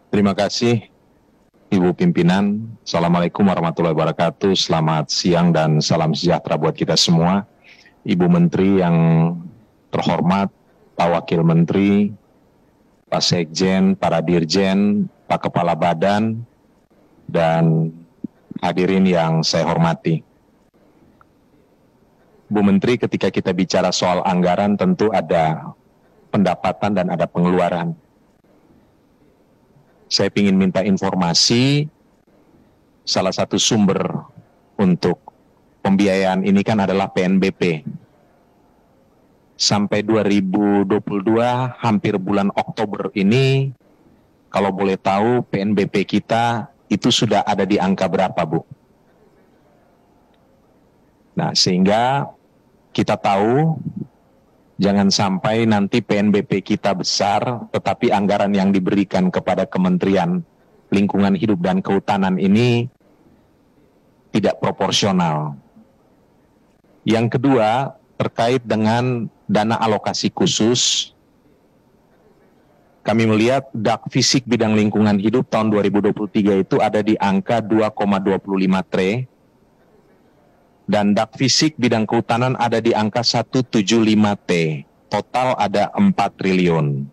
Terima kasih, Ibu Pimpinan. Assalamualaikum warahmatullahi wabarakatuh. Selamat siang dan salam sejahtera buat kita semua. Ibu Menteri yang terhormat, Pak Wakil Menteri, Pak Sekjen, para Dirjen, Pak Kepala Badan, dan hadirin yang saya hormati. Bu Menteri, ketika kita bicara soal anggaran tentu ada pendapatan dan ada pengeluaran. Saya ingin minta informasi, salah satu sumber untuk pembiayaan ini kan adalah PNBP. Sampai 2022, hampir bulan Oktober ini, kalau boleh tahu PNBP kita itu sudah ada di angka berapa, Bu? Nah, sehingga kita tahu jangan sampai nanti PNBP kita besar, tetapi anggaran yang diberikan kepada Kementerian Lingkungan Hidup dan Kehutanan ini tidak proporsional. Yang kedua, terkait dengan dana alokasi khusus, kami melihat DAK fisik bidang lingkungan hidup tahun 2023 itu ada di angka 2,25 T, dan DAK fisik bidang kehutanan ada di angka 175 T. Total ada 4 triliun.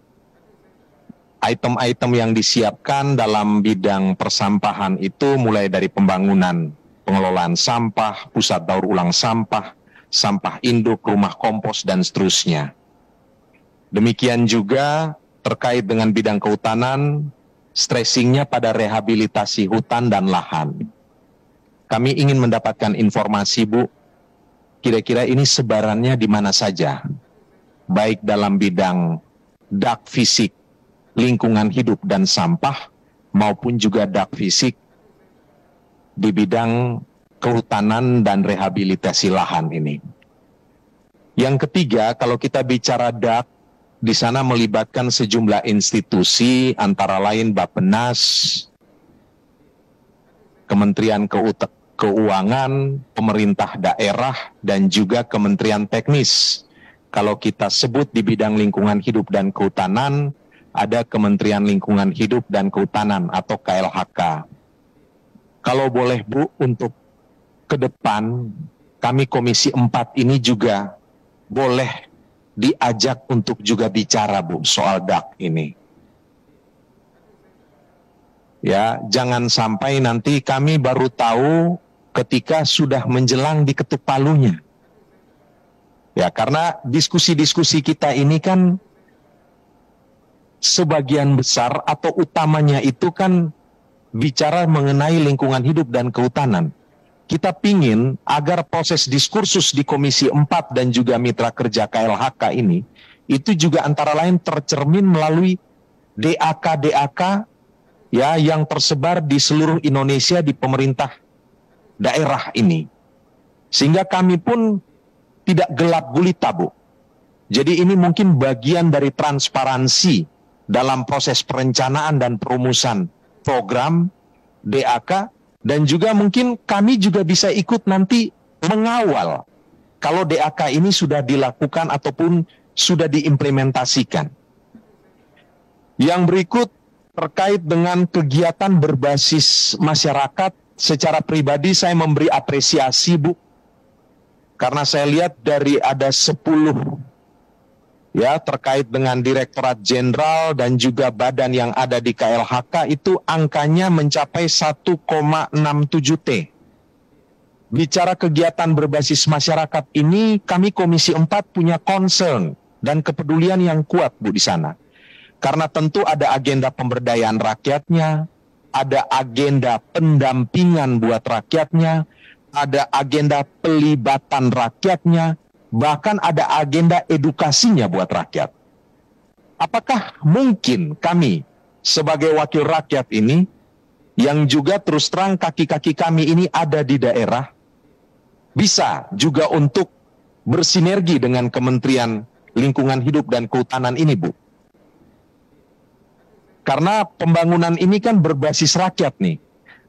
Item-item yang disiapkan dalam bidang persampahan itu mulai dari pembangunan, pengelolaan sampah, pusat daur ulang sampah, sampah induk, rumah kompos, dan seterusnya. Demikian juga terkait dengan bidang kehutanan, stressingnya pada rehabilitasi hutan dan lahan. Kami ingin mendapatkan informasi, Bu, kira-kira ini sebarannya di mana saja, baik dalam bidang DAK fisik, lingkungan hidup dan sampah, maupun juga DAK fisik di bidang kehutanan dan rehabilitasi lahan ini. Yang ketiga, kalau kita bicara DAK, di sana melibatkan sejumlah institusi, antara lain Bappenas, Kementerian Keuangan, pemerintah daerah, dan juga Kementerian Teknis. Kalau kita sebut di bidang lingkungan hidup dan kehutanan, ada Kementerian Lingkungan Hidup dan Kehutanan atau KLHK. Kalau boleh, Bu, untuk ke depan, kami Komisi 4 ini juga boleh diajak untuk juga bicara, Bu, soal DAK ini. Ya, jangan sampai nanti kami baru tahu ketika sudah menjelang diketuk palunya. Ya, karena diskusi-diskusi kita ini kan sebagian besar atau utamanya itu kan bicara mengenai lingkungan hidup dan kehutanan. Kita pingin agar proses diskursus di Komisi 4 dan juga mitra kerja KLHK ini, itu juga antara lain tercermin melalui DAK-DAK ya, yang tersebar di seluruh Indonesia di pemerintah daerah ini. Sehingga kami pun tidak gelap gulita, Bu. Jadi ini mungkin bagian dari transparansi dalam proses perencanaan dan perumusan program DAK, dan juga mungkin kami juga bisa ikut nanti mengawal kalau DAK ini sudah dilakukan ataupun sudah diimplementasikan. Yang berikut terkait dengan kegiatan berbasis masyarakat, secara pribadi saya memberi apresiasi, Bu. Karena saya lihat dari ada 10 ya terkait dengan Direktorat Jenderal dan juga badan yang ada di KLHK, itu angkanya mencapai 1,67 T. Bicara kegiatan berbasis masyarakat ini, kami Komisi 4 punya concern dan kepedulian yang kuat, Bu, di sana. Karena tentu ada agenda pemberdayaan rakyatnya, ada agenda pendampingan buat rakyatnya, ada agenda pelibatan rakyatnya, bahkan ada agenda edukasinya buat rakyat. Apakah mungkin kami sebagai wakil rakyat ini, yang juga terus terang kaki-kaki kami ini ada di daerah, bisa juga untuk bersinergi dengan Kementerian Lingkungan Hidup dan Kehutanan ini, Bu? Karena pembangunan ini kan berbasis rakyat nih.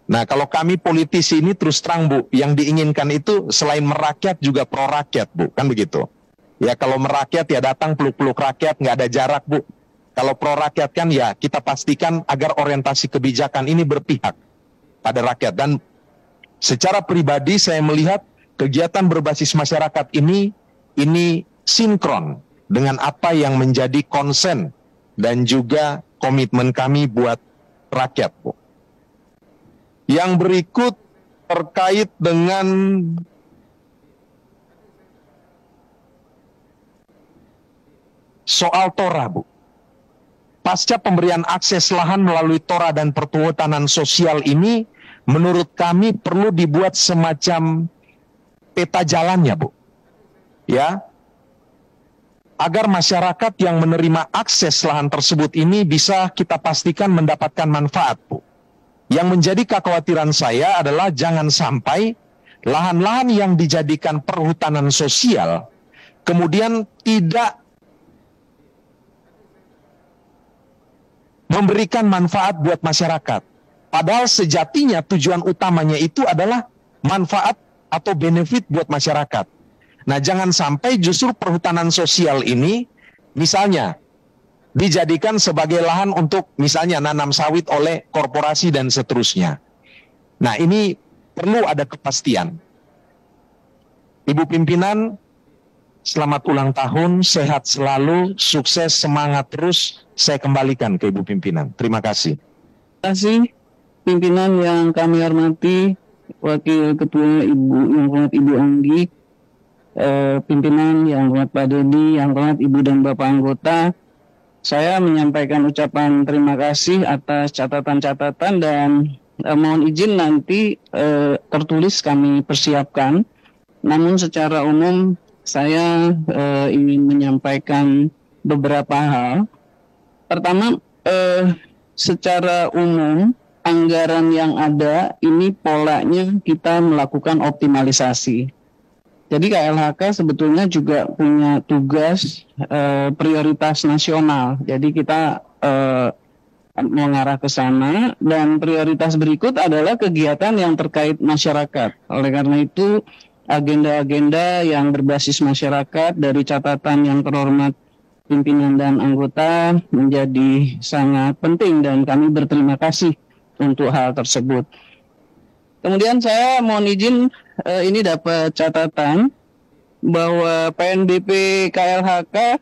Nah, kalau kami politisi ini terus terang, Bu, yang diinginkan itu selain merakyat juga pro rakyat, Bu, kan begitu. Ya, kalau merakyat ya datang peluk-peluk rakyat, nggak ada jarak, Bu. Kalau pro rakyat kan ya kita pastikan agar orientasi kebijakan ini berpihak pada rakyat. Dan secara pribadi saya melihat kegiatan berbasis masyarakat ini sinkron dengan apa yang menjadi konsen dan juga komitmen kami buat rakyat, Bu. Yang berikut terkait dengan soal Tora, Bu. Pasca pemberian akses lahan melalui Tora dan perhutanan sosial ini, menurut kami perlu dibuat semacam peta jalannya, Bu. Ya, agar masyarakat yang menerima akses lahan tersebut ini bisa kita pastikan mendapatkan manfaat, Bu. Yang menjadi kekhawatiran saya adalah jangan sampai lahan-lahan yang dijadikan perhutanan sosial kemudian tidak memberikan manfaat buat masyarakat. Padahal sejatinya tujuan utamanya itu adalah manfaat atau benefit buat masyarakat. Nah, jangan sampai justru perhutanan sosial ini misalnya dijadikan sebagai lahan untuk misalnya nanam sawit oleh korporasi dan seterusnya. Nah, ini perlu ada kepastian. Ibu pimpinan, selamat ulang tahun, sehat selalu, sukses, semangat terus. Saya kembalikan ke Ibu Pimpinan. Terima kasih. Terima kasih pimpinan yang kami hormati, Wakil Ketua yang hormat Ibu Anggi, pimpinan yang hormat Pak Dedi, yang hormat Ibu dan Bapak anggota. Saya menyampaikan ucapan terima kasih atas catatan-catatan dan mohon izin nanti tertulis kami persiapkan. Namun secara umum saya ingin menyampaikan beberapa hal. Pertama, secara umum anggaran yang ada ini polanya kita melakukan optimalisasi. Jadi KLHK sebetulnya juga punya tugas prioritas nasional. Jadi kita mengarah ke sana dan prioritas berikut adalah kegiatan yang terkait masyarakat. Oleh karena itu agenda-agenda yang berbasis masyarakat dari catatan yang terhormat pimpinan dan anggota menjadi sangat penting dan kami berterima kasih untuk hal tersebut. Kemudian saya mohon izin ini dapat catatan bahwa PNBP KLHK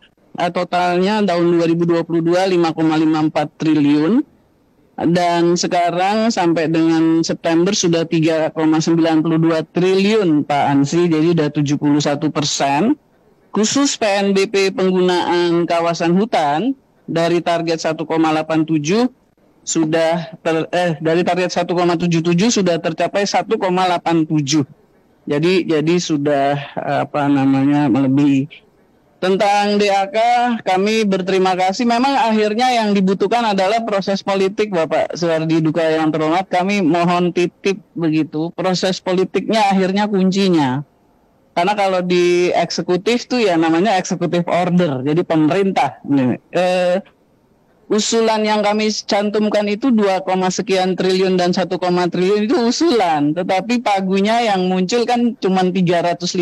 totalnya tahun 2022 5,54 triliun dan sekarang sampai dengan September sudah 3,92 triliun Pak Ansi, jadi sudah 71%. Khusus PNBP penggunaan kawasan hutan dari target 1,87 sudah dari target 1,77 sudah tercapai 1,87. Jadi sudah melebihi. Tentang DAK kami berterima kasih. Memang akhirnya yang dibutuhkan adalah proses politik, Bapak Suhardi Duka yang terhormat. Kami mohon titip begitu. Proses politiknya akhirnya kuncinya. Karena kalau di eksekutif tuh ya namanya executive order, jadi pemerintah. Usulan yang kami cantumkan itu 2, sekian triliun dan 1, triliun itu usulan. Tetapi pagunya yang muncul kan cuma 350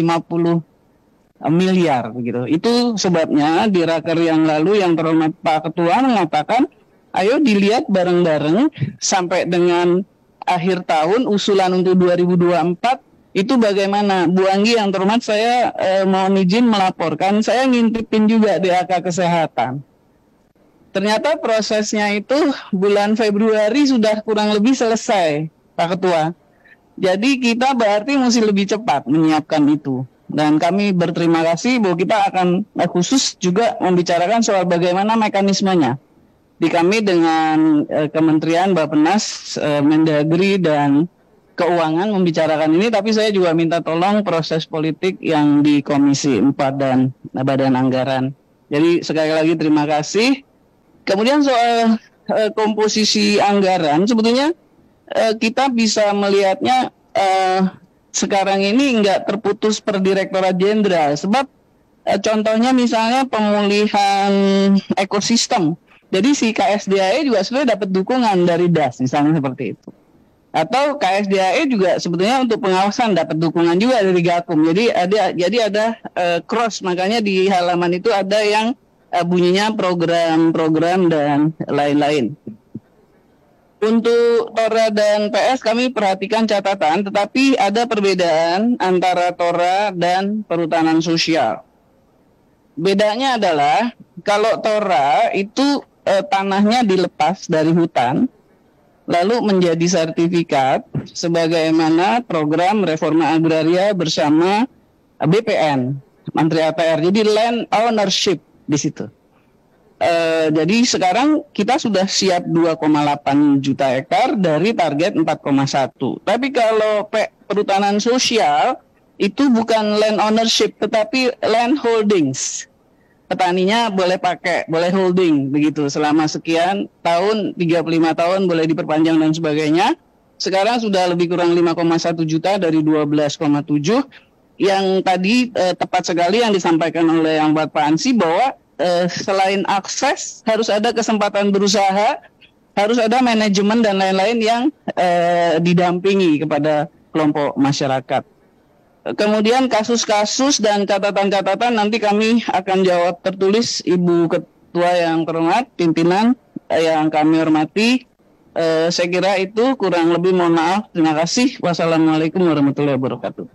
miliar begitu. Itu sebabnya di raker yang lalu yang terhormat Pak Ketua mengatakan, ayo dilihat bareng-bareng sampai dengan akhir tahun usulan untuk 2024 itu bagaimana. Bu Anggi yang terhormat, saya mohon izin melaporkan, saya ngintipin juga DAK kesehatan. Ternyata prosesnya itu bulan Februari sudah kurang lebih selesai, Pak Ketua. Jadi kita berarti mesti lebih cepat menyiapkan itu. Dan kami berterima kasih bahwa kita akan khusus juga membicarakan soal bagaimana mekanismenya. Di kami dengan Kementerian Bappenas, Mendagri dan Keuangan membicarakan ini, tapi saya juga minta tolong proses politik yang di Komisi 4 dan Badan Anggaran. Jadi sekali lagi terima kasih. Kemudian soal komposisi anggaran, sebetulnya kita bisa melihatnya sekarang ini nggak terputus per Direktorat Jenderal. Sebab contohnya misalnya pemulihan ekosistem. Jadi si KSDAE juga sebenarnya dapat dukungan dari DAS, misalnya seperti itu. Atau KSDAE juga sebetulnya untuk pengawasan dapat dukungan juga dari Gakum. Jadi ada cross, makanya di halaman itu ada yang bunyinya program-program dan lain-lain. Untuk Tora dan PS kami perhatikan catatan, tetapi ada perbedaan antara Tora dan perhutanan sosial. Bedanya adalah kalau Tora itu tanahnya dilepas dari hutan, lalu menjadi sertifikat sebagaimana program reforma agraria bersama BPN, Menteri APR. Jadi land ownership di situ. Jadi sekarang kita sudah siap 2,8 juta hektar dari target 4,1. Tapi kalau perhutanan sosial itu bukan land ownership tetapi land holdings. Petaninya boleh holding begitu selama sekian tahun, 35 tahun boleh diperpanjang dan sebagainya. Sekarang sudah lebih kurang 5,1 juta dari 12,7. Yang tadi tepat sekali yang disampaikan oleh yang Bapak Ansi bahwa selain akses harus ada kesempatan berusaha, harus ada manajemen dan lain-lain yang didampingi kepada kelompok masyarakat. Kemudian kasus-kasus dan catatan-catatan nanti kami akan jawab tertulis Ibu Ketua yang terhormat, pimpinan yang kami hormati. Saya kira itu kurang lebih, mohon maaf. Terima kasih. Wassalamualaikum warahmatullahi wabarakatuh.